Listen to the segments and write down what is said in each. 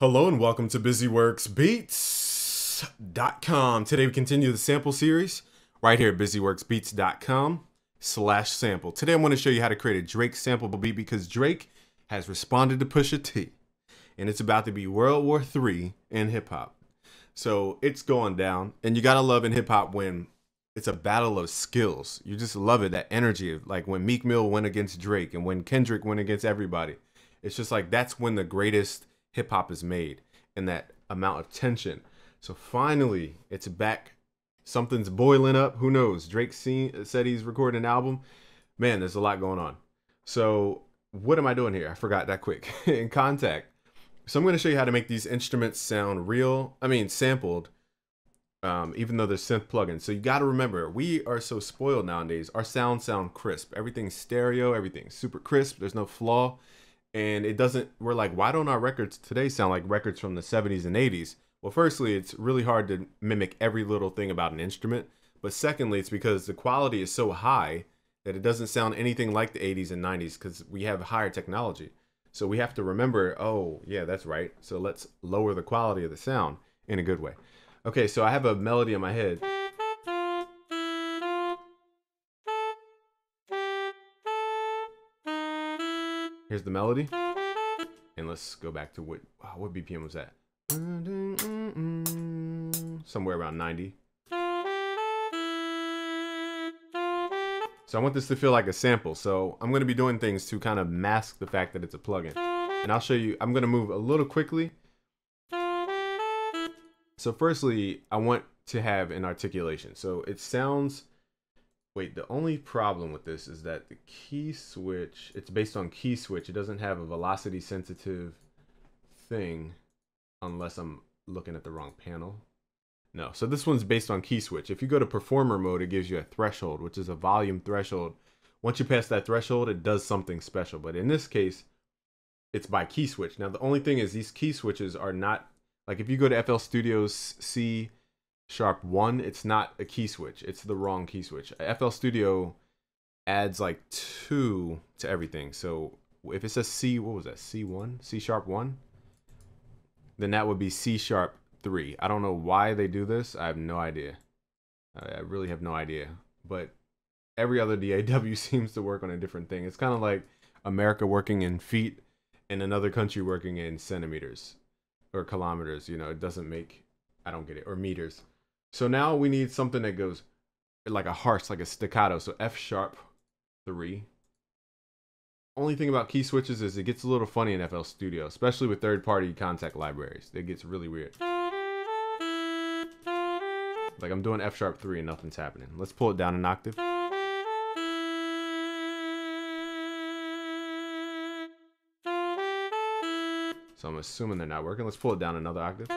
Hello and welcome to BusyWorksBeats.com. Today we continue the sample series right here at BusyWorksBeats.com/sample. Today I'm going to show you how to create a Drake sampleable beat because Drake has responded to Pusha T and it's about to be World War III in hip hop. So it's going down, and you gotta love in hip hop when it's a battle of skills. You just love it, that energy, like when Meek Mill went against Drake and when Kendrick went against everybody. It's just like that's when the greatest hip hop is made, and that amount of tension. So finally, it's back. Something's boiling up. Who knows? Drake said he's recording an album. Man, there's a lot going on. So what am I doing here? I forgot that quick. In Kontakt. So I'm going to show you how to make these instruments sound sampled, even though they're synth plugins. So you got to remember, we are so spoiled nowadays. Our sound crisp. Everything's stereo. Everything's super crisp. There's no flaw. And it doesn't, we're like, why don't our records today sound like records from the 70s and 80s? Well, firstly, it's really hard to mimic every little thing about an instrument. But secondly, it's because the quality is so high that it doesn't sound anything like the 80s and 90s because we have higher technology. So we have to remember, oh, yeah, that's right. So let's lower the quality of the sound in a good way. Okay, so I have a melody in my head. Here's the melody, and let's go back to what BPM was that? Somewhere around 90. So I want this to feel like a sample, so I'm going to be doing things to kind of mask the fact that it's a plugin. And I'll show you, I'm going to move a little quickly. So firstly, I want to have an articulation. So it sounds... Wait, the only problem with this is that the key switch, it's based on key switch. It doesn't have a velocity sensitive thing unless I'm looking at the wrong panel. No, so this one's based on key switch. If you go to performer mode, it gives you a threshold, which is a volume threshold. Once you pass that threshold, it does something special. But in this case, it's by key switch. Now, the only thing is these key switches are not, like if you go to FL Studio's C#1, it's not a key switch. It's the wrong key switch. FL Studio adds like 2 to everything. So if it says C, what was that? C1? C#1? Then that would be C#3. I don't know why they do this. I have no idea. I really have no idea. But every other DAW seems to work on a different thing. It's kind of like America working in feet and another country working in centimeters or kilometers. You know, it doesn't make, I don't get it, or meters. So now we need something that goes like a harsh, like a staccato. So F#3. Only thing about key switches is it gets a little funny in FL Studio, especially with third-party Kontakt libraries. It gets really weird. Like I'm doing F#3 and nothing's happening. Let's pull it down an octave. So I'm assuming they're not working. Let's pull it down another octave.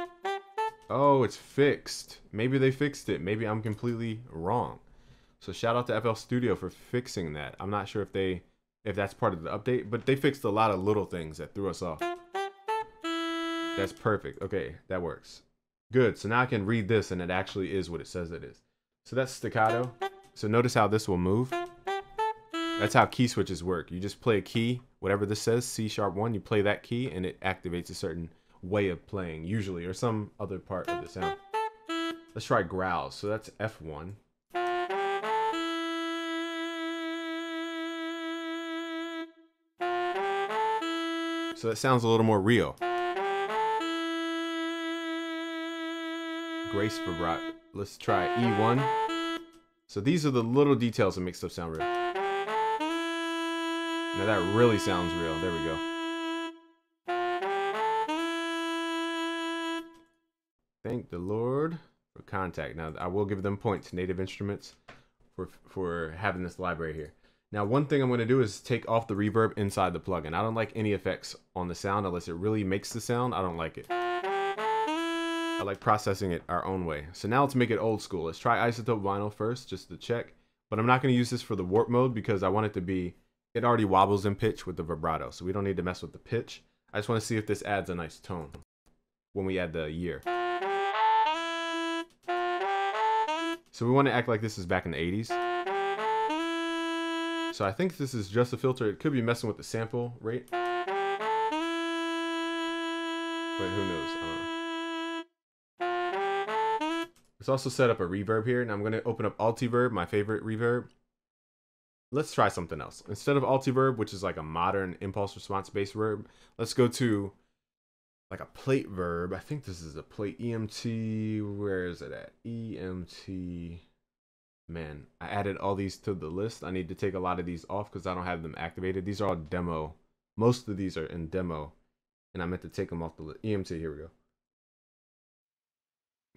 Oh, it's fixed. Maybe they fixed it. Maybe I'm completely wrong. So shout out to FL Studio for fixing that. I'm not sure if that's part of the update, but they fixed a lot of little things that threw us off. That's perfect. Okay, that works. Good. So now I can read this and it actually is what it says it is. So that's staccato. So notice how this will move. That's how key switches work. You just play a key, whatever this says, C#1, you play that key and it activates a certain way of playing, usually, or some other part of the sound. Let's try growls. So that's F1. So that sounds a little more real. Grace vibrato. Let's try E1. So these are the little details that make stuff sound real. Now that really sounds real. There we go. Thank the Lord for Kontakt. Now, I will give them points, Native Instruments, for having this library here. Now, one thing I'm going to do is take off the reverb inside the plugin. I don't like any effects on the sound unless it really makes the sound. I don't like it. I like processing it our own way. So now let's make it old school. Let's try Isotope Vinyl first, just to check. But I'm not going to use this for the warp mode because I want it to be, it already wobbles in pitch with the vibrato. So we don't need to mess with the pitch. I just want to see if this adds a nice tone when we add the year. So we want to act like this is back in the 80s. So I think this is just a filter. It could be messing with the sample rate. but who knows? I don't know. Let's also set up a reverb here, and I'm gonna open up Altiverb, my favorite reverb. Let's try something else. Instead of Altiverb, which is like a modern impulse response based verb, let's go to like a plate verb. I think this is a plate EMT. Where is it at? EMT. Man, I added all these to the list. I need to take a lot of these off because I don't have them activated. These are all demo. Most of these are in demo. And I meant to take them off the list. EMT, here we go.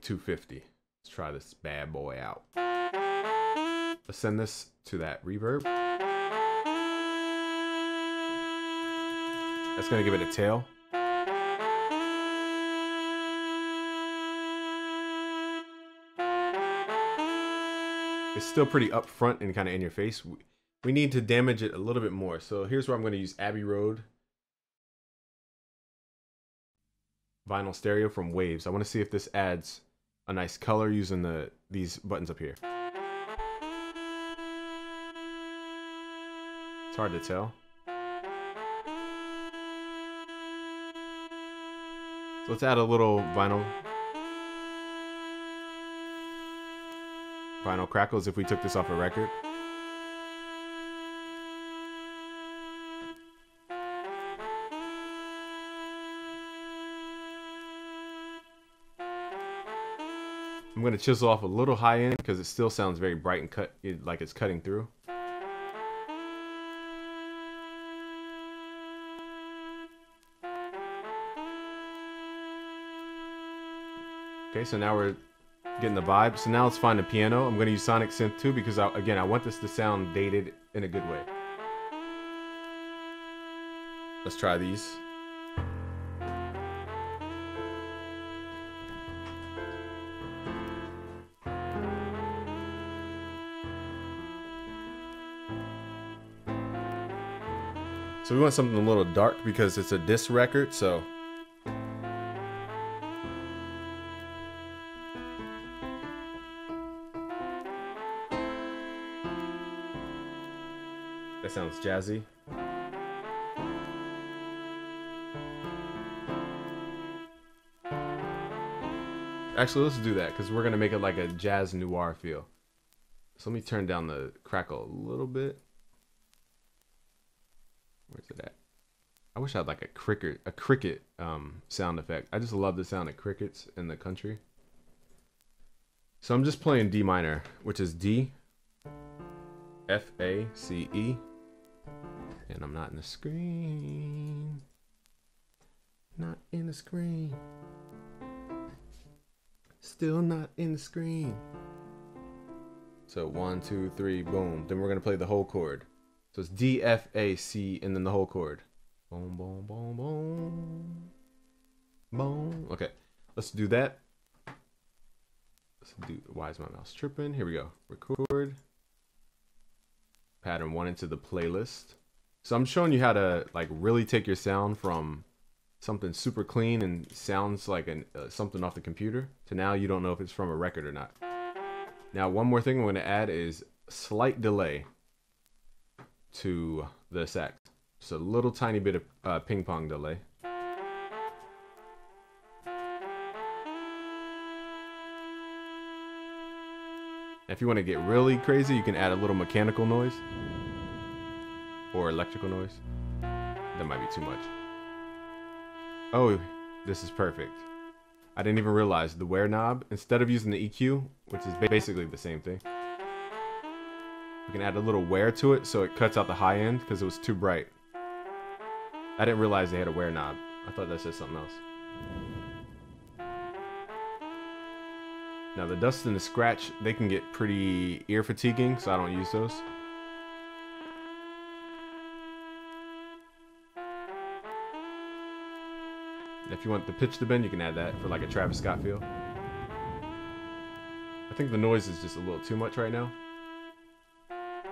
250. Let's try this bad boy out. Let's send this to that reverb. That's going to give it a tail. It's still pretty upfront and kind of in your face. We need to damage it a little bit more. So here's where I'm going to use Abbey Road vinyl stereo from Waves. I want to see if this adds a nice color using these buttons up here. It's hard to tell. So let's add a little vinyl crackles if we took this off a record. I'm going to chisel off a little high end because it still sounds very bright and like it's cutting through. Okay, so now we're getting the vibe. So now let's find a piano. I'm going to use Sonic Synth 2 because, again, I want this to sound dated in a good way. Let's try these. So we want something a little dark because it's a diss record, so that sounds jazzy. Actually, let's do that because we're gonna make it like a jazz noir feel. So let me turn down the crackle a little bit. Where's it at? I wish I had like a cricket sound effect. I just love the sound of crickets in the country. So I'm just playing D minor, which is D, F, A, C, E. And I'm not in the screen. Not in the screen. Still not in the screen. So 1, 2, 3, boom. Then we're gonna play the whole chord. So it's D, F, A, C, and then the whole chord. Boom, boom, boom, boom. Boom. Okay, let's do that. Let's do, why is my mouse tripping? Here we go. Record. Pattern 1 into the playlist. So I'm showing you how to like really take your sound from something super clean and sounds like something off the computer to now you don't know if it's from a record or not. Now one more thing I'm going to add is slight delay to the sax. Just a little tiny bit of ping pong delay. If you want to get really crazy, you can add a little mechanical noise or electrical noise. That might be too much. Oh, this is perfect. I didn't even realize the wear knob, instead of using the EQ, which is basically the same thing, we can add a little wear to it so it cuts out the high end because it was too bright. I didn't realize they had a wear knob. I thought that said something else. Now the dust and the scratch, they can get pretty ear fatiguing, so I don't use those. If you want the pitch to bend, you can add that for like a Travis Scott feel. I think the noise is just a little too much right now.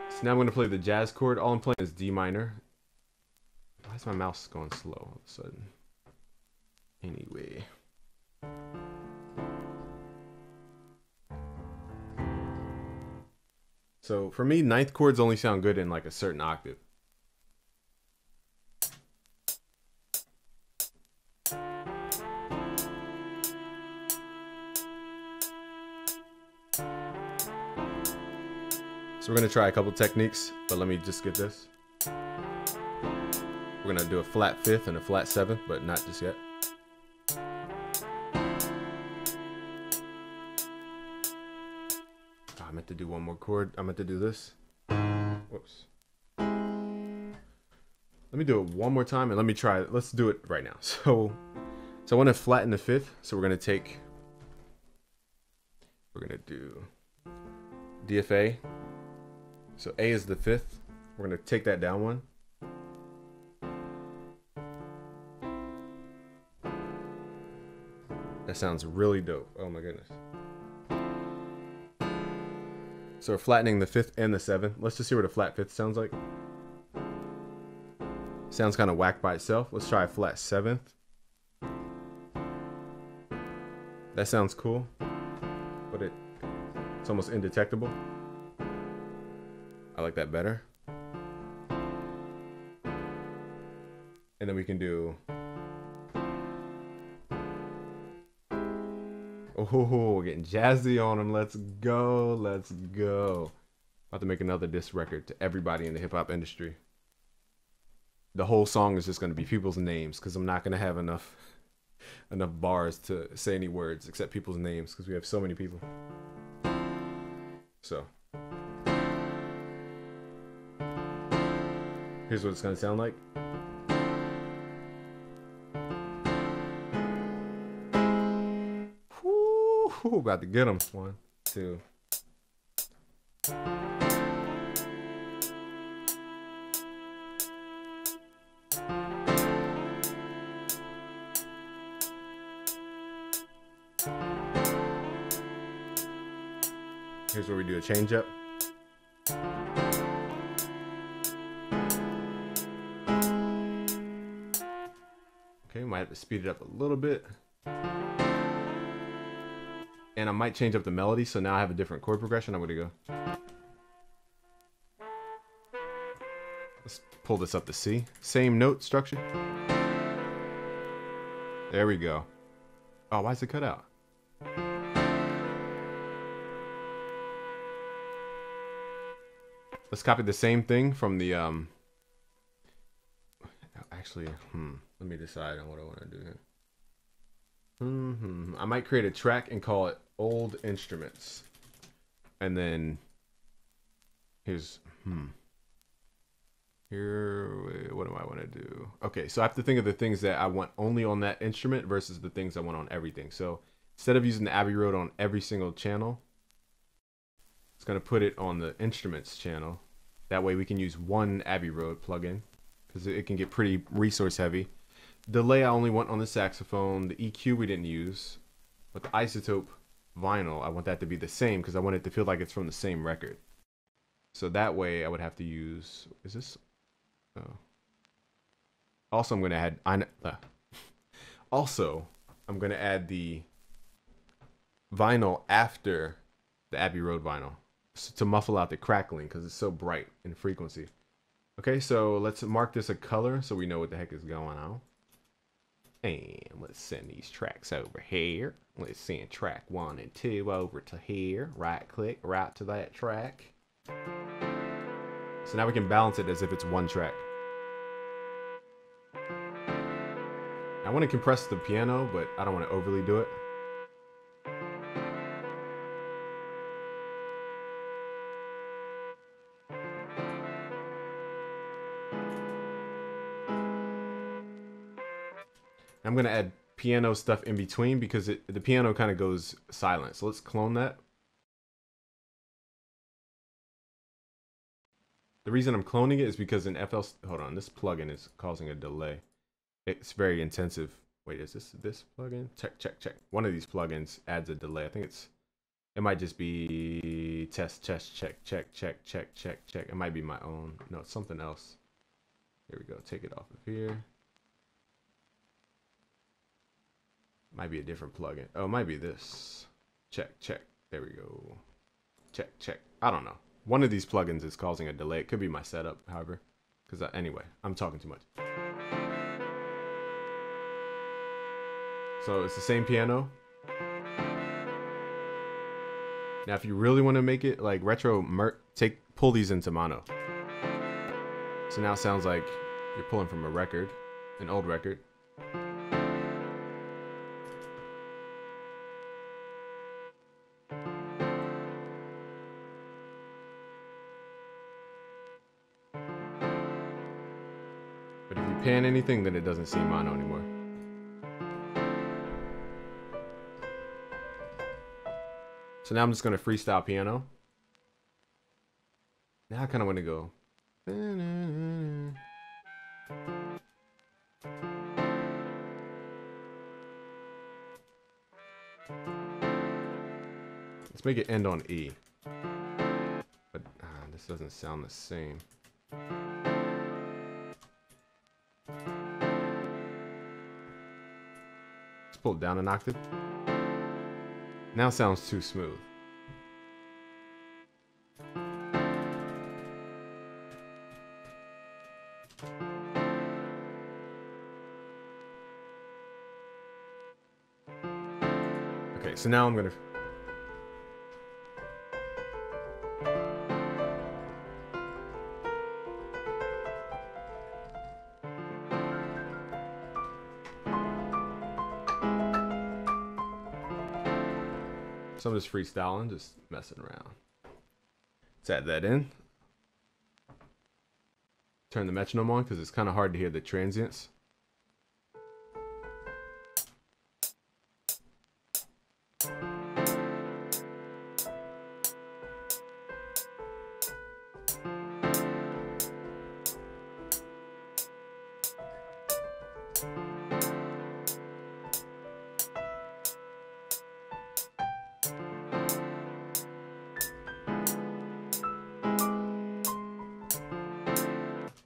So now I'm going to play the jazz chord. All I'm playing is D minor. Why is my mouse going slow all of a sudden? Anyway. So for me, ninth chords only sound good in like a certain octave. So we're gonna try a couple techniques, but let me just get this. We're gonna do a flat fifth and a flat seventh, but not just yet. Oh, I meant to do one more chord. I meant to do this. Whoops. Let me do it one more time and let me try it. Let's do it right now. So I want to flatten the fifth. So we're gonna do DFA. So A is the fifth. We're gonna take that down one. That sounds really dope. Oh my goodness. So we're flattening the fifth and the seventh. Let's just see what a flat fifth sounds like. Sounds kind of whack by itself. Let's try a flat seventh. That sounds cool, but it's almost indetectable. I like that better. And then we can do. Oh, we're getting jazzy on them. Let's go. Let's go. About to make another diss record to everybody in the hip hop industry. The whole song is just going to be people's names because I'm not going to have enough bars to say any words except people's names because we have so many people. So here's what it's going to sound like. Whoo, about to get them. 1, 2. Here's where we do a change up. Okay, might have to speed it up a little bit. And I might change up the melody, so now I have a different chord progression. I'm gonna go. Let's pull this up to C. Same note structure. There we go. Oh, why is it cut out? Let's copy the same thing from the actually, let me decide on what I want to do here. I might create a track and call it Old Instruments. And then here's here, what do I want to do? Okay, so I have to think of the things that I want only on that instrument versus the things I want on everything. So instead of using the Abbey Road on every single channel, it's going to put it on the instruments channel. That way we can use one Abbey Road plugin because it can get pretty resource heavy. Delay I only want on the saxophone. The EQ we didn't use. But the isotope vinyl, I want that to be the same because I want it to feel like it's from the same record. So that way I would have to use, is this? Oh. Also I'm going to add, also I'm going to add the vinyl after the Abbey Road vinyl to muffle out the crackling because it's so bright in frequency. Okay, so let's mark this a color so we know what the heck is going on. And let's send these tracks over here. Let's send track 1 and 2 over to here. Right click, right to that track. So now we can balance it as if it's one track. I want to compress the piano, but I don't want to overly do it. I'm going to add piano stuff in between because the piano kind of goes silent. So let's clone that. The reason I'm cloning it is because in FL, hold on, this plugin is causing a delay. It's very intensive. Wait, is this plugin? Check. One of these plugins adds a delay. I think it might just be test, check. It might be my own. No, it's something else. Here we go. Take it off of here. Might be a different plugin. Oh, it might be this. Check. There we go. Check. I don't know. One of these plugins is causing a delay. It could be my setup, however. Because anyway, I'm talking too much. So it's the same piano. Now, if you really want to make it like retro pull these into mono. So now it sounds like you're pulling from a record, an old record. But if you pan anything, then it doesn't seem mono anymore. So now I'm just gonna freestyle piano. Now I kind of want to go. Let's make it end on E. But this doesn't sound the same. Let's pull it down an octave. Now it sounds too smooth. Okay, so now I'm gonna so I'm just freestyling, just messing around. Let's add that in. Turn the metronome on because it's kind of hard to hear the transients.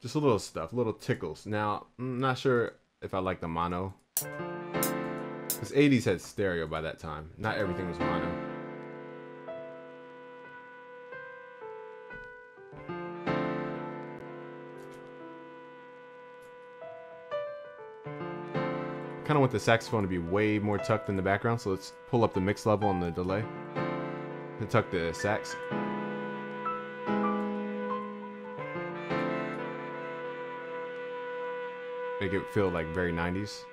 Just a little stuff, little tickles. Now, I'm not sure if I like the mono. Because 80s had stereo by that time. Not everything was mono. Kind of want the saxophone to be way more tucked in the background, so let's pull up the mix level on the delay to tuck the sax. Make it feel like very 90s.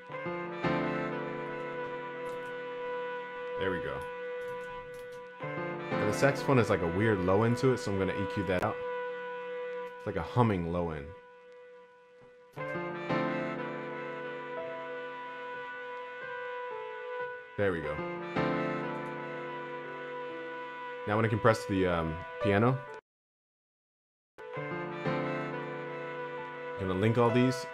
There we go. And the saxophone has like a weird low end to it, so I'm gonna EQ that out. It's like a humming low end. There we go. Now I want to compress the piano. I'm gonna link all these.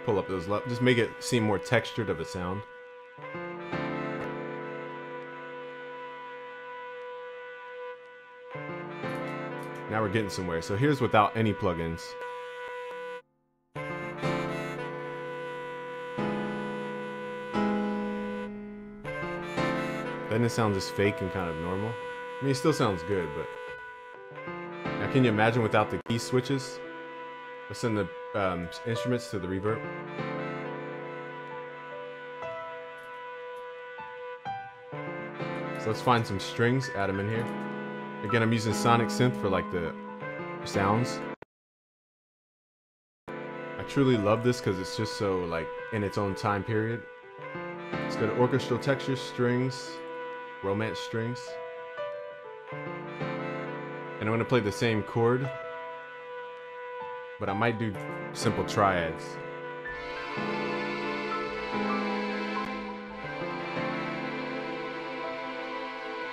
Pull up those just make it seem more textured of a sound. Now we're getting somewhere. So here's without any plugins. Then it sounds just fake and kind of normal. I mean, it still sounds good, but now can you imagine without the key switches? Let's send the instruments to the reverb. So let's find some strings, add them in here. Again, I'm using Sonic Synth for like the sounds. I truly love this because it's just so like in its own time period. Let's go to orchestral textures, strings, romance strings. And I'm gonna play the same chord, but I might do simple triads.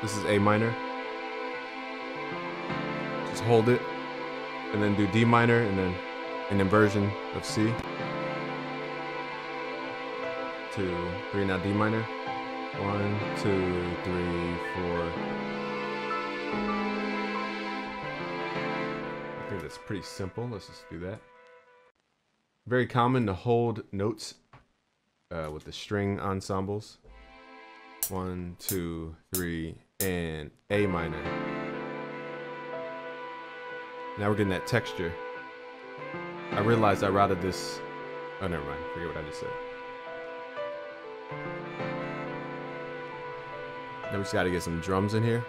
This is A minor. Just hold it, and then do D minor, and then an inversion of C. 2, 3, now D minor. 1, 2, 3, 4. I think that's pretty simple. Let's just do that. Very common to hold notes with the string ensembles. 1, 2, 3, and A minor. Now we're getting that texture. I realized I routed this. Oh, never mind. Forget what I just said. Then we just got to get some drums in here.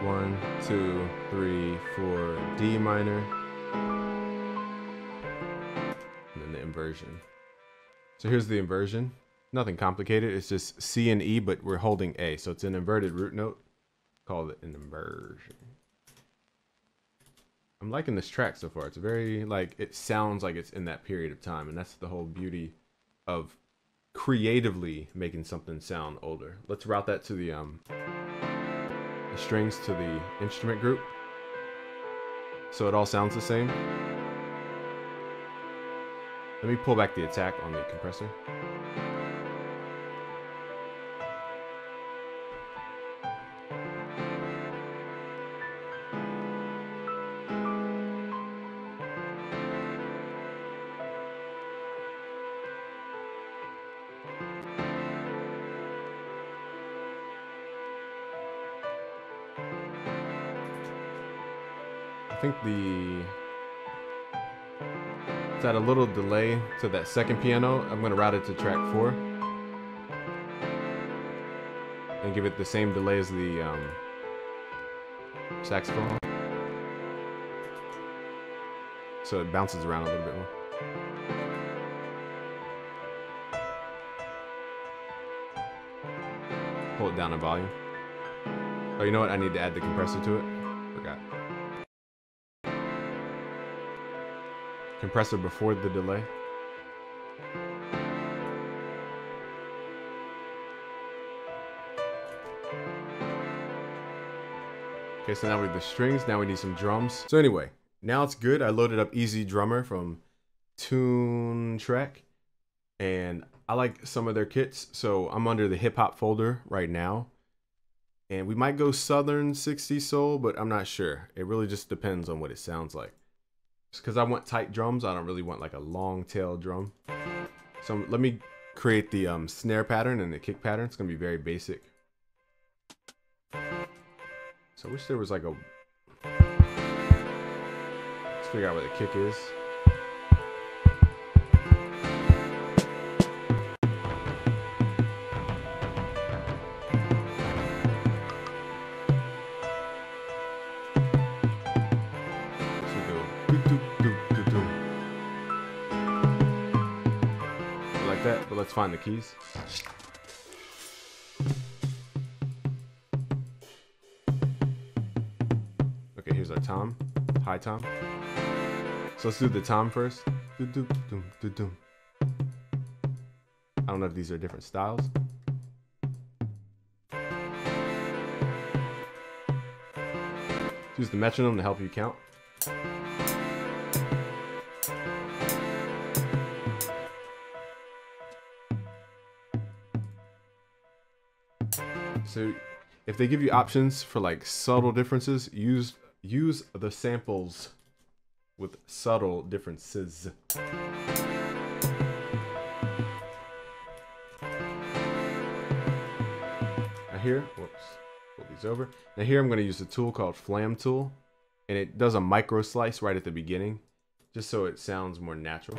1, 2, 3, 4, D minor. And then the inversion. So here's the inversion. Nothing complicated. It's just C and E, but we're holding A. So it's an inverted root note. Call it an inversion. I'm liking this track so far. It's very, like, it sounds like it's in that period of time. And that's the whole beauty of creatively making something sound older. Let's route that to the strings to the instrument group. So it all sounds the same. Let me pull back the attack on the compressor. I think it's at a little delay to that second piano. I'm going to route it to track 4 and give it the same delay as the saxophone, so it bounces around a little bit more. Pull it down in volume. Oh, you know what? I need to add the compressor to it. Forgot. Compressor before the delay. Okay, so now we have the strings. Now we need some drums. So anyway, now it's good. I loaded up EZdrummer from Toontrack, and I like some of their kits. So I'm under the hip hop folder right now, and we might go Southern 60s soul, but I'm not sure. It really just depends on what it sounds like. Because I want tight drums, I don't really want like a long tail drum. So let me create the snare pattern and the kick pattern. It's gonna be very basic. So I wish there was like a... Let's figure out where the kick is. Like that, but let's find the keys. Okay, here's our tom, high tom. So let's do the tom first. I don't know if these are different styles. Use the metronome to help you count. So if they give you options for like subtle differences, use the samples with subtle differences. Now here, whoops, pull these over. Now here I'm going to use a tool called Flam Tool, and it does a micro slice right at the beginning, just so it sounds more natural.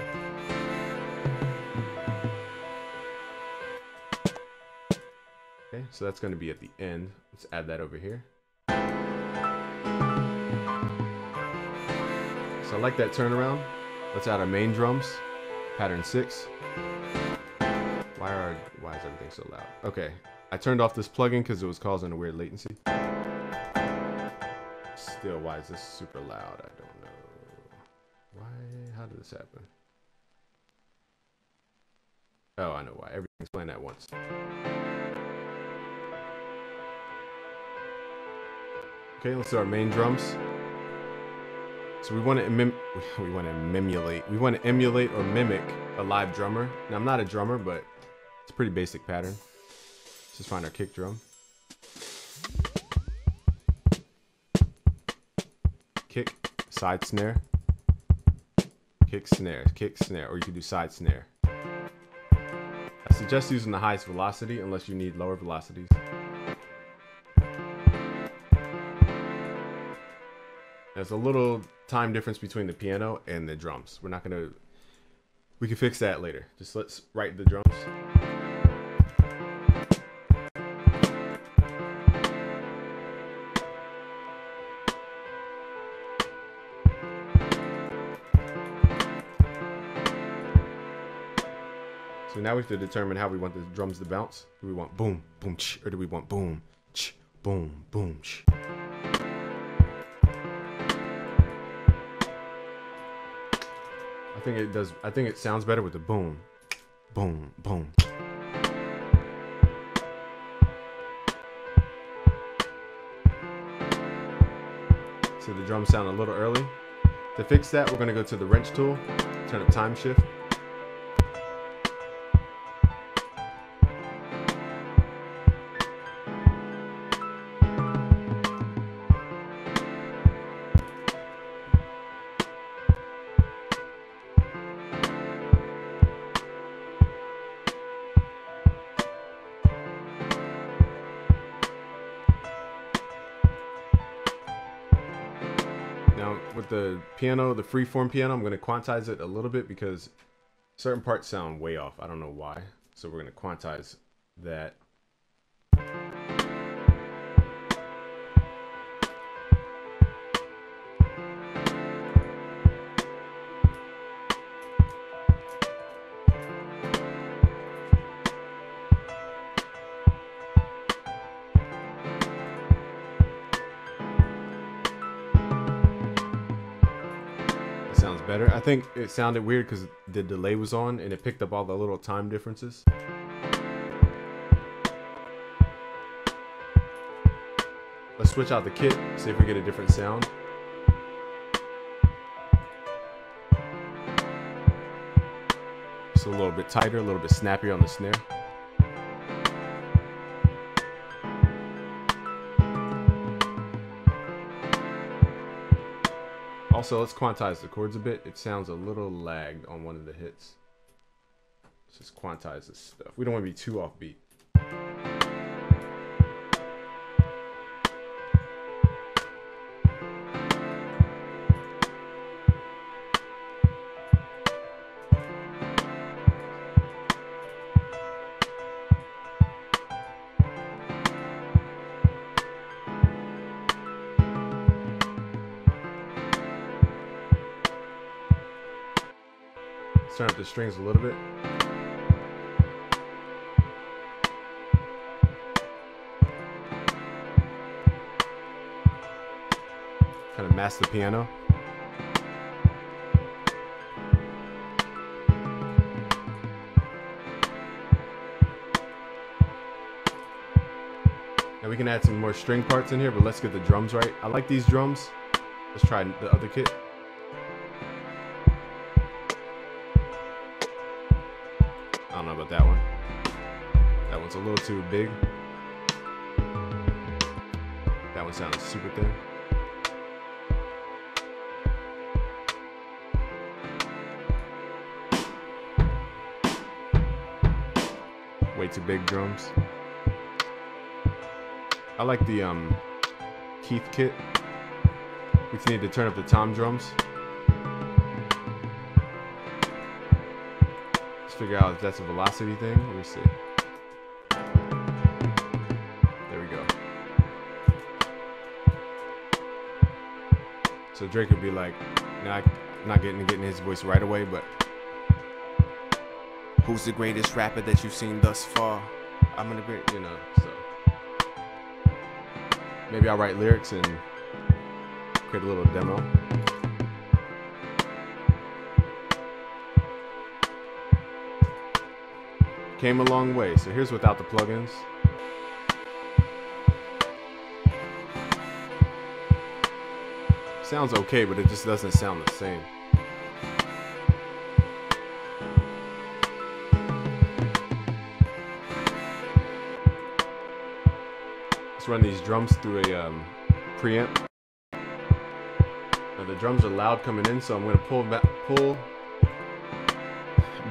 Okay, so that's going to be at the end. Let's add that over here. So I like that turnaround. Let's add our main drums, pattern 6. Why is everything so loud? Okay, I turned off this plugin because it was causing a weird latency. Still, why is this super loud? I don't know. How did this happen? Oh, I know why. Everything's playing at once. Okay, let's do our main drums. So we want to emulate or mimic a live drummer. Now I'm not a drummer, but it's a pretty basic pattern. Let's just find our kick drum. Kick, side snare, kick snare, or you could do side snare. I suggest using the highest velocity unless you need lower velocities. There's a little time difference between the piano and the drums. We can fix that later. Just let's write the drums. So now we have to determine how we want the drums to bounce. Do we want boom, boom, ch, or do we want boom, ch, boom, boom, ch? I think it sounds better with the boom, boom, boom. So the drums sound a little early. To fix that, we're gonna go to the wrench tool, turn up time shift. Now with the piano, the freeform piano, I'm going to quantize it a little bit because certain parts sound way off. I don't know why. So we're going to quantize that. Sounds better. I think it sounded weird because the delay was on and it picked up all the little time differences. Let's switch out the kit, see if we get a different sound. Just a little bit tighter, a little bit snappier on the snare. Also, let's quantize the chords a bit. It sounds a little lagged on one of the hits. Let's just quantize this stuff. We don't want to be too offbeat. Let's turn up the strings a little bit. Kind of mask the piano. Now we can add some more string parts in here, but let's get the drums right. I like these drums. Let's try the other kit. I don't know about that one. That one's a little too big. That one sounds super thin. Way too big drums. I like the Keith kit. We just need to turn up the tom drums. Figure out if that's a velocity thing. Let me see. There we go. So Drake would be like, not getting his voice right away, but who's the greatest rapper that you've seen thus far? I'm gonna be, you know. So maybe I'll write lyrics and create a little demo. Came a long way. So here's without the plugins. Sounds okay, but it just doesn't sound the same. Let's run these drums through a preamp. Now the drums are loud coming in, so I'm going to pull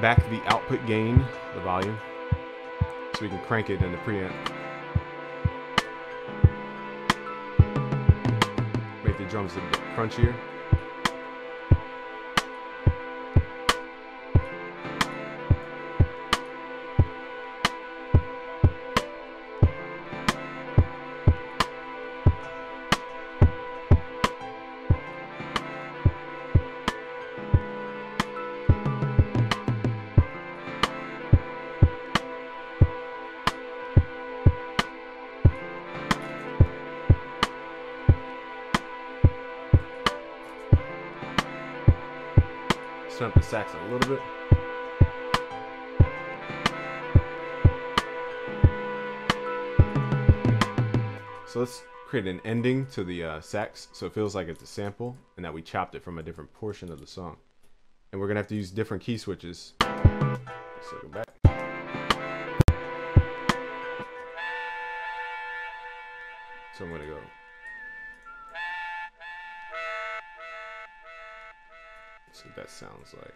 back the output gain, the volume, so we can crank it in the preamp. Make the drums a bit crunchier. soften up the sax a little bit. So let's create an ending to the sax so it feels like it's a sample and that we chopped it from a different portion of the song. And we're gonna have to use different key switches. So go back. So I'm gonna go. Let's see what that sounds like.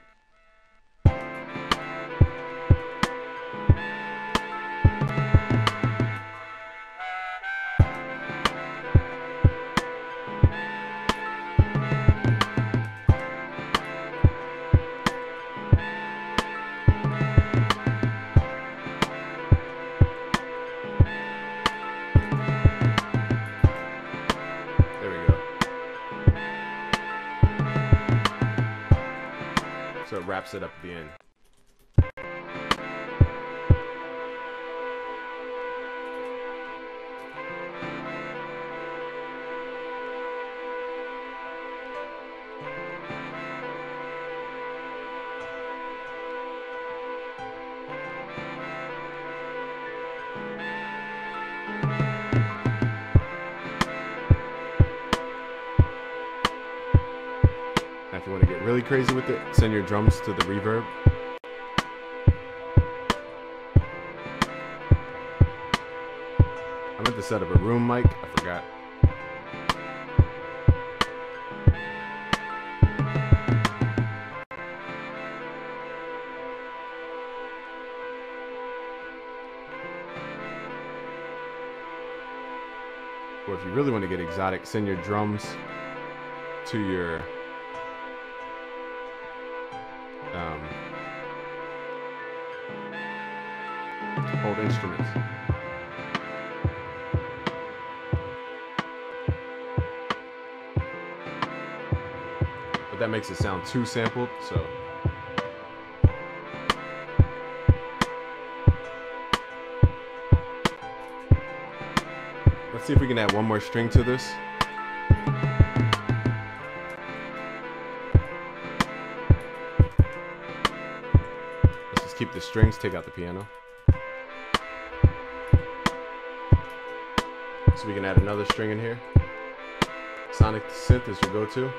So it wraps it up at the end. Now if you want to get really crazy with it, send your drums to the reverb. I meant to set up a room mic, I forgot. Or if you really want to get exotic, send your drums to your old instruments. But that makes it sound too sampled, so. Let's see if we can add one more string to this. Let's just keep the strings, take out the piano. So we can add another string in here. Sonic synth is your go-to.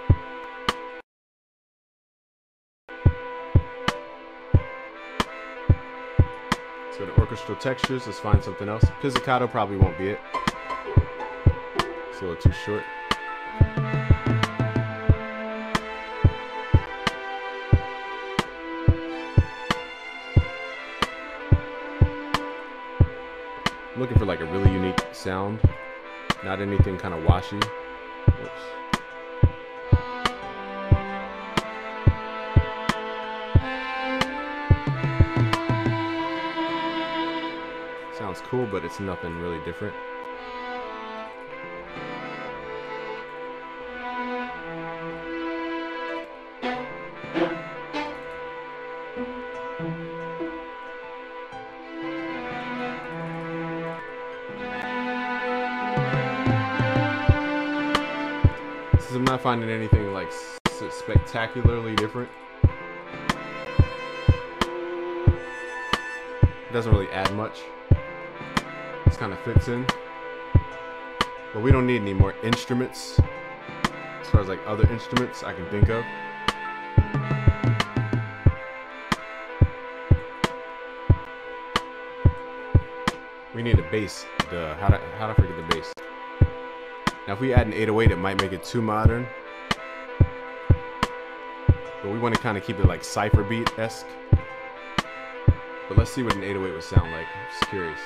Let's go to orchestral textures. Let's find something else. Pizzicato probably won't be it. It's a little too short. I'm looking for like a really unique sound. Not anything kind of washy. Whoops. Sounds cool, but it's nothing really different. I'm not finding anything like spectacularly different. It doesn't really add much. This kind of fits in. But we don't need any more instruments. As far as like other instruments I can think of. We need a bass. How'd I forget the bass? Now if we add an 808, it might make it too modern. But we want to kind of keep it like cypher beat-esque. But let's see what an 808 would sound like. I'm just curious.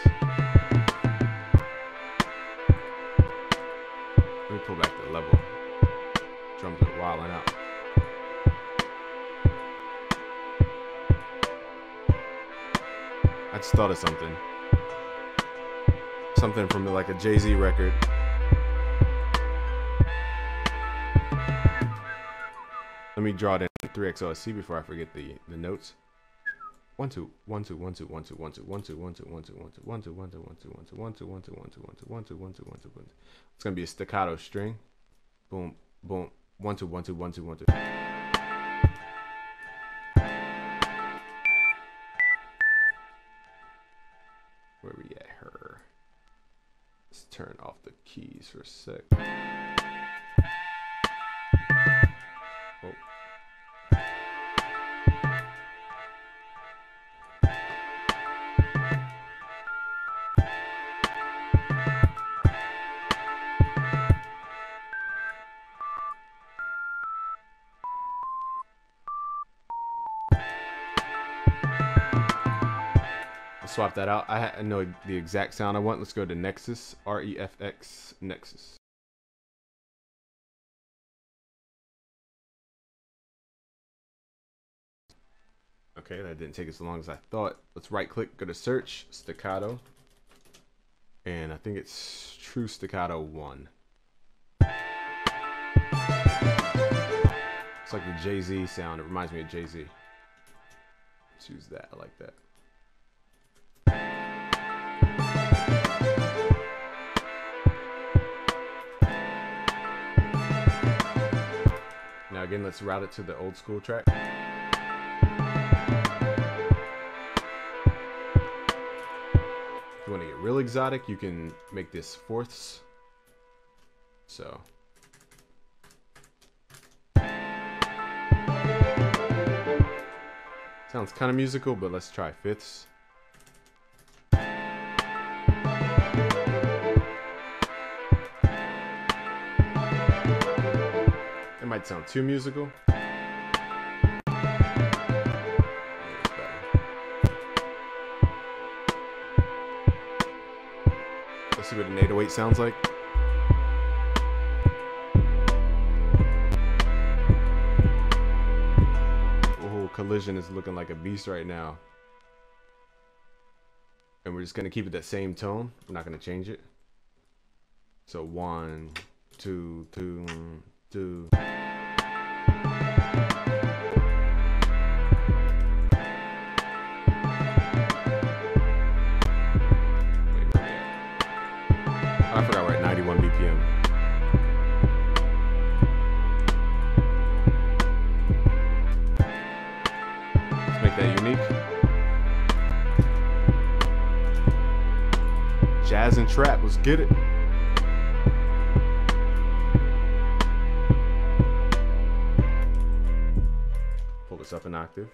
Let me pull back the level. Drums are wilding out. I just thought of something. Something from like a Jay-Z record. Let me draw it in 3XOSC before I forget the notes. 1 2 1 2 1 2 1 2 1 2 1 2 1 2 1 2 1 2 1 2 1 2 1 2 1 2 1 2 1 2 1 2 1 2 1 2 1 2 1 2 1 2. It's gonna be a staccato string. Boom, boom. 1 2 1 2 1 2 1 2. keys for a sec. Oh. Swap that out. I know the exact sound I want. Let's go to Nexus, REFX Nexus. Okay, that didn't take as long as I thought. Let's right click, go to search, staccato. And I think it's True Staccato 1. It's like the Jay-Z sound. It reminds me of Jay-Z. Let's use that. I like that. Now again, let's route it to the old school track. If you want to get real exotic, you can make this fourths. So. Sounds kind of musical, but let's try fifths. It might sound too musical. Let's see what an 808 sounds like. Oh, Collision is looking like a beast right now. And we're just gonna keep it that same tone. We're not gonna change it. So 1, 2, 2, 2. I forgot we're at 91 BPM. Let's make that unique. Jazz and trap, let's get it. Pull this up an octave.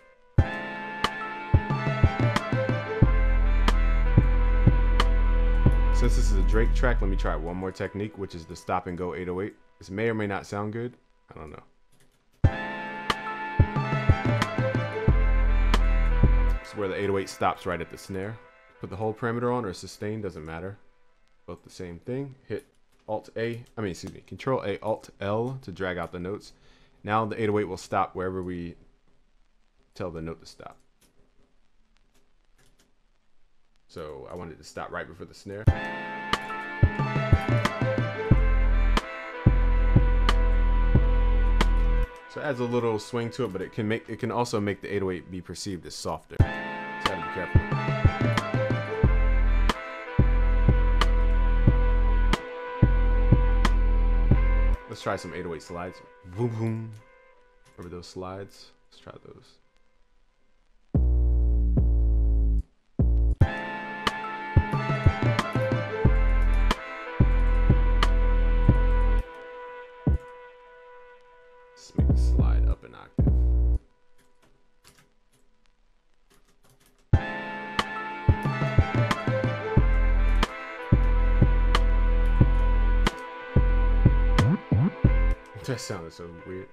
Since this is a Drake track, let me try one more technique, which is the stop and go 808. This may or may not sound good. I don't know. This is where the 808 stops right at the snare. Put the whole parameter on or sustain, doesn't matter. Both the same thing. Hit Control A, Alt L to drag out the notes. Now the 808 will stop wherever we tell the note to stop. So I wanted to stop right before the snare. So it adds a little swing to it, but it can also make the 808 be perceived as softer. So gotta be careful. Let's try some 808 slides. Boom boom. Remember those slides? Let's try those. Let's make the slide up an octave. That sounded so weird.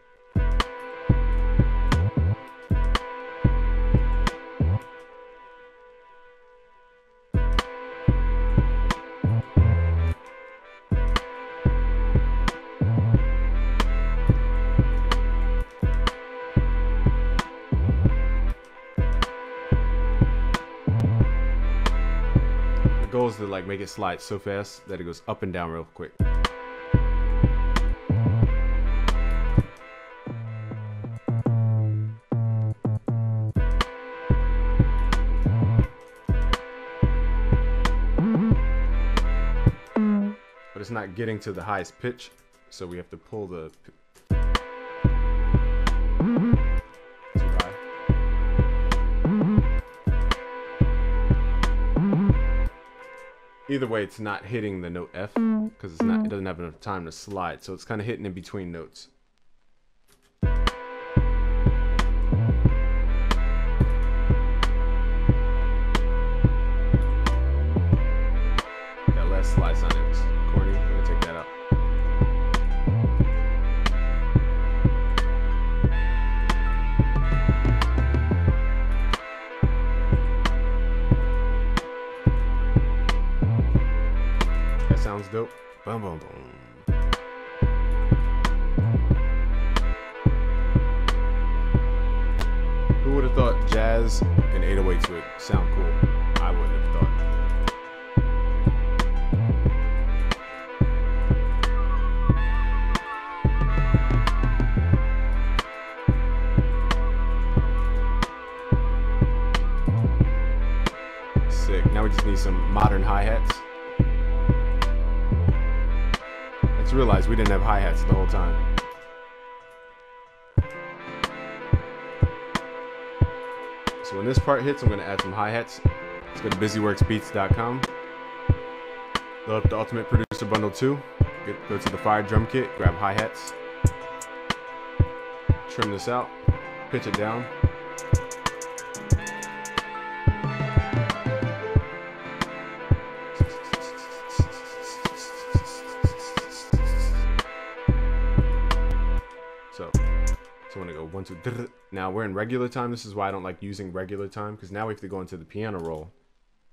The goal is to like make it slide so fast that it goes up and down real quick. But it's not getting to the highest pitch, so we have to pull the too high. either way, it's not hitting the note F because it doesn't have enough time to slide. So it's kind of hitting in between notes. That last slide sounded corny. I'm gonna take that out. Sounds dope. Boom, boom, boom. Who would have thought jazz and 808s would sound cool? I wouldn't have thought. Sick. Now we just need some modern hi-hats. Realized we didn't have hi-hats the whole time. So when this part hits, I'm going to add some hi-hats. Let's go to busyworksbeats.com. Load up the Ultimate Producer Bundle 2. Go to the Fire Drum Kit, grab hi-hats. Trim this out, pitch it down. So I'm gonna go 1, 2. Now we're in regular time. This is why I don't like using regular time, because now we have to go into the piano roll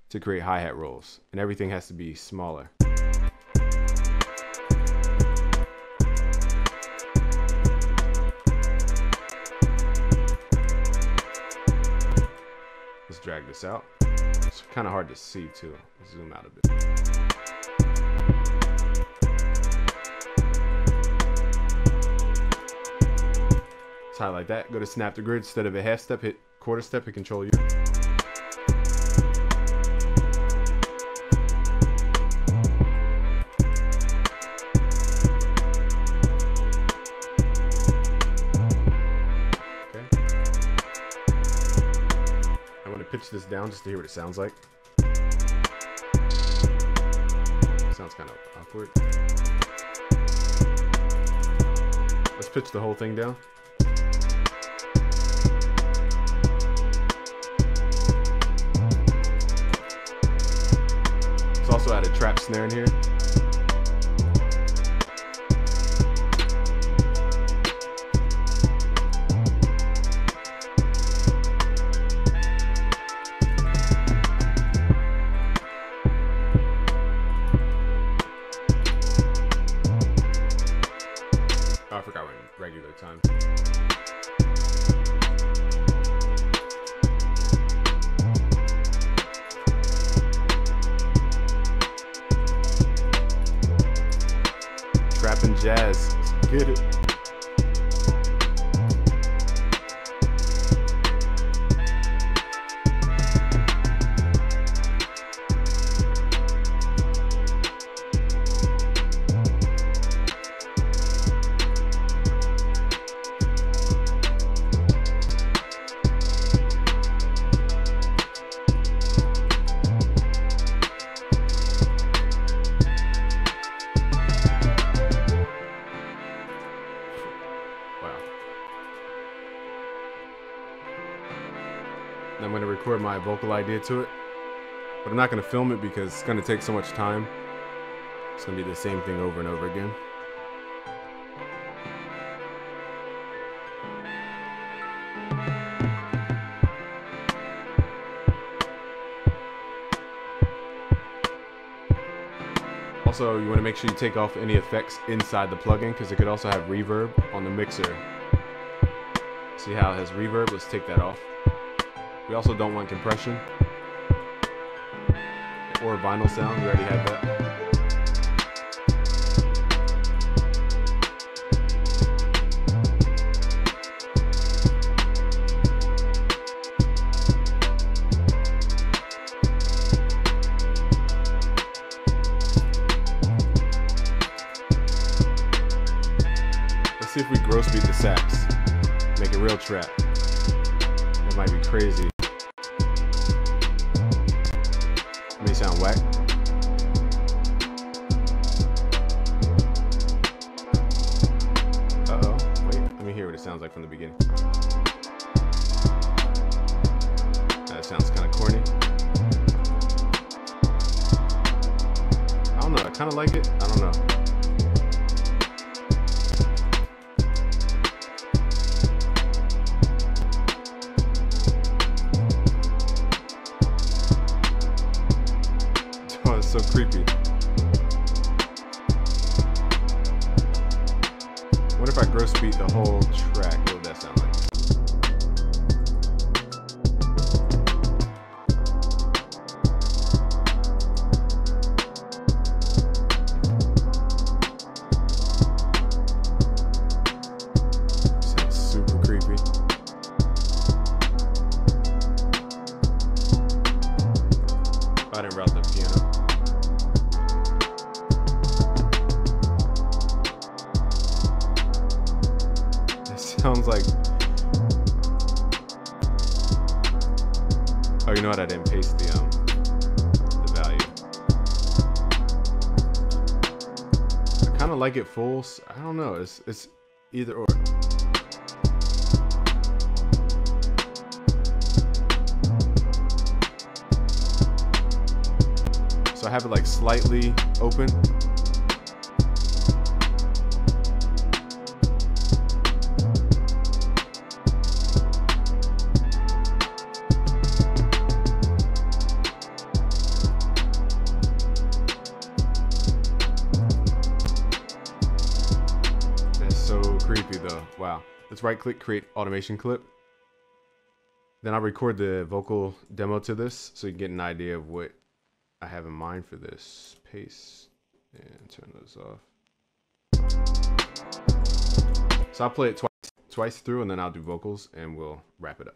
to create hi-hat rolls, and everything has to be smaller. Let's drag this out. It's kind of hard to see too. Let's zoom out a bit. Highlight that, go to snap to grid. Instead of a half step, hit quarter step, hit Control U. Okay. I want to pitch this down just to hear what it sounds like. Sounds kind of awkward. Let's pitch the whole thing down. Also add a trap snare in here. Oh, I forgot we're in regular time. Rap and jazz. Let's get it. I'm going to record my vocal idea to it, but I'm not going to film it because it's going to take so much time. It's going to be the same thing over and over again. Also, you want to make sure you take off any effects inside the plugin because it could also have reverb on the mixer. See how it has reverb? Let's take that off. We also don't want compression or vinyl sound. We already have that. Let's see if we gross beat the sax. Make it real trap. That might be crazy. May sound whack. me hear what it sounds like from the beginning. That sounds kind of corny. I don't know. I kind of like it. I don't know. Oh, it's so creepy. What if I gross beat the whole track? What would that sound like? Sounds super creepy. I didn't route the piano. Sounds like, oh, you know what? I didn't paste the value. I kind of like it full. I don't know. It's either or. So I have it like slightly open. Creepy though. Wow. Let's right click, create automation clip. Then I'll record the vocal demo to this so you can get an idea of what I have in mind for this. Paste and turn those off. So I'll play it twice through and then I'll do vocals and we'll wrap it up.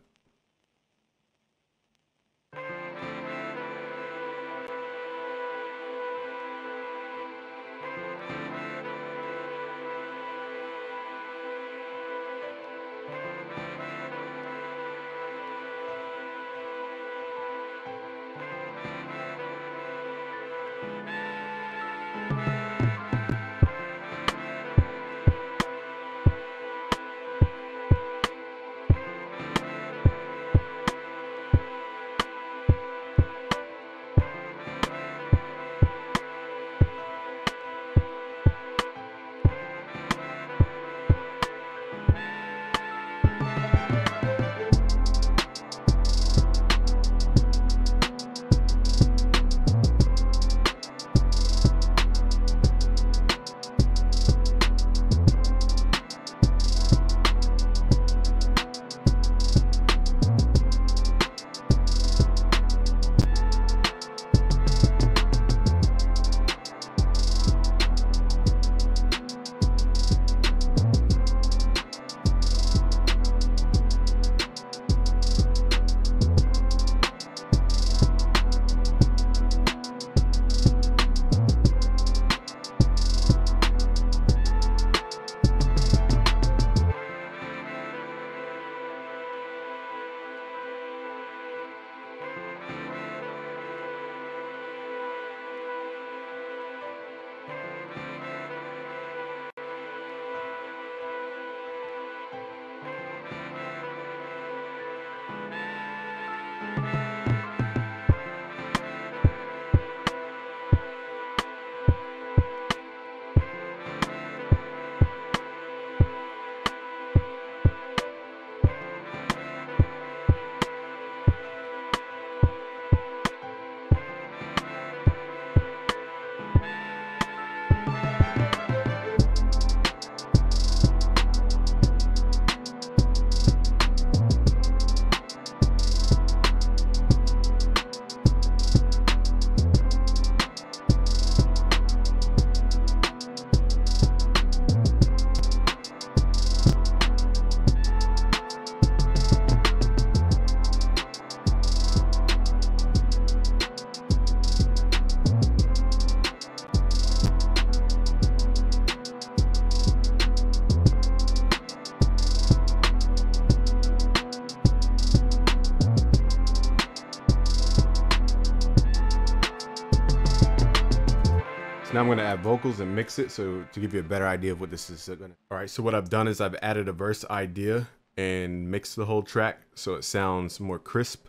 Now I'm going to add vocals and mix it so to give you a better idea of what this is going to. All right, so what I've done is I've added a verse idea and mixed the whole track so it sounds more crisp.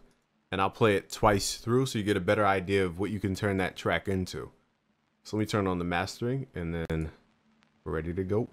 And I'll play it twice through so you get a better idea of what you can turn that track into. So let me turn on the mastering and then we're ready to go.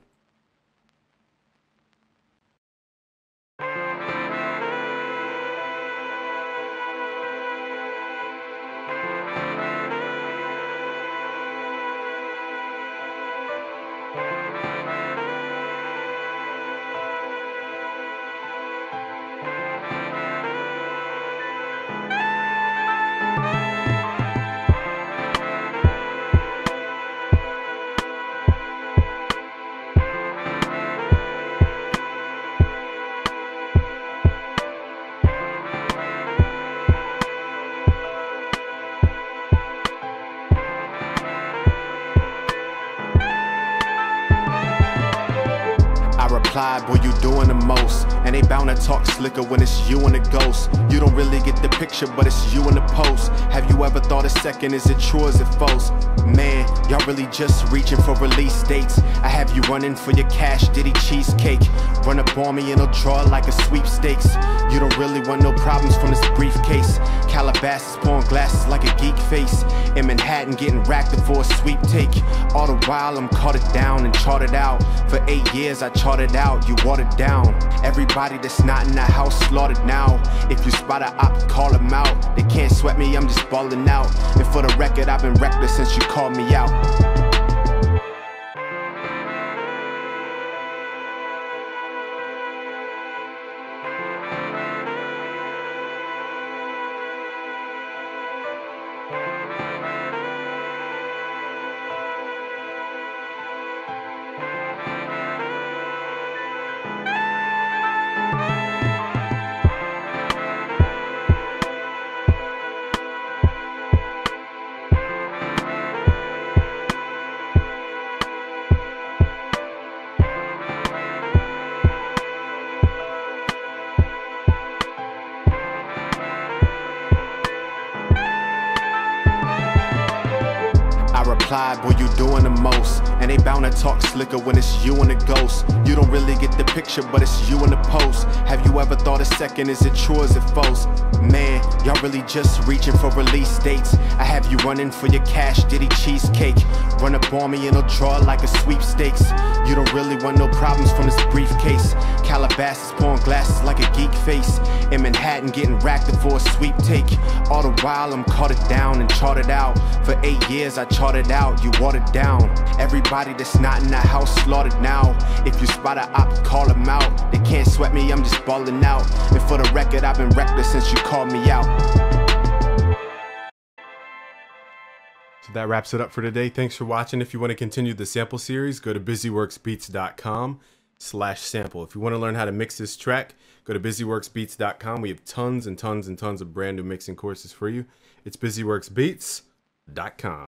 Boy, you doing the most, and they bound to talk slicker when it's you and the ghost. You don't really get the picture, but it's you in the post. Have you ever thought a second, is it true or is it false? Man, y'all really just reaching for release dates. I have you running for your Cash Diddy cheesecake. Run up on me and I'll draw it like a sweepstakes. You don't really want no problems from this briefcase. Calabasas pouring glasses like a geek face. In Manhattan getting racked up for a sweep take. All the while I'm caught it down and charted out. For 8 years I charted out, you watered down. Everybody that's not in the house slaughtered now. If you spot a op, call them out. They can't sweat me, I'm just balling out. And for the record, I've been reckless since you called me out. Boy, you doing the most, and they bound to talk slicker when it's you and the ghost. You don't really get the picture, but it's you in the post. Have you ever thought a second, is it true or is it false? Man, y'all really just reaching for release dates. I have you running for your Cash Diddy cheesecake. Run up on me and I'll draw it like a sweepstakes. You don't really want no problems from this briefcase. Calabasas pouring glasses like a geek face. In Manhattan getting racked up for a sweep take. All the while I'm caught it down and charted out. For 8 years I charted out, you watered down. Everybody that's not in the house slaughtered now. If you spot a op, call them out. They can't sweat me, I'm just balling out. And for the record, I've been reckless since you called me out. So that wraps it up for today. Thanks for watching. If you want to continue the sample series, go to busyworksbeats.com/sample. If you want to learn how to mix this track, go to busyworksbeats.com. We have tons and tons and tons of brand new mixing courses for you. It's busyworksbeats.com.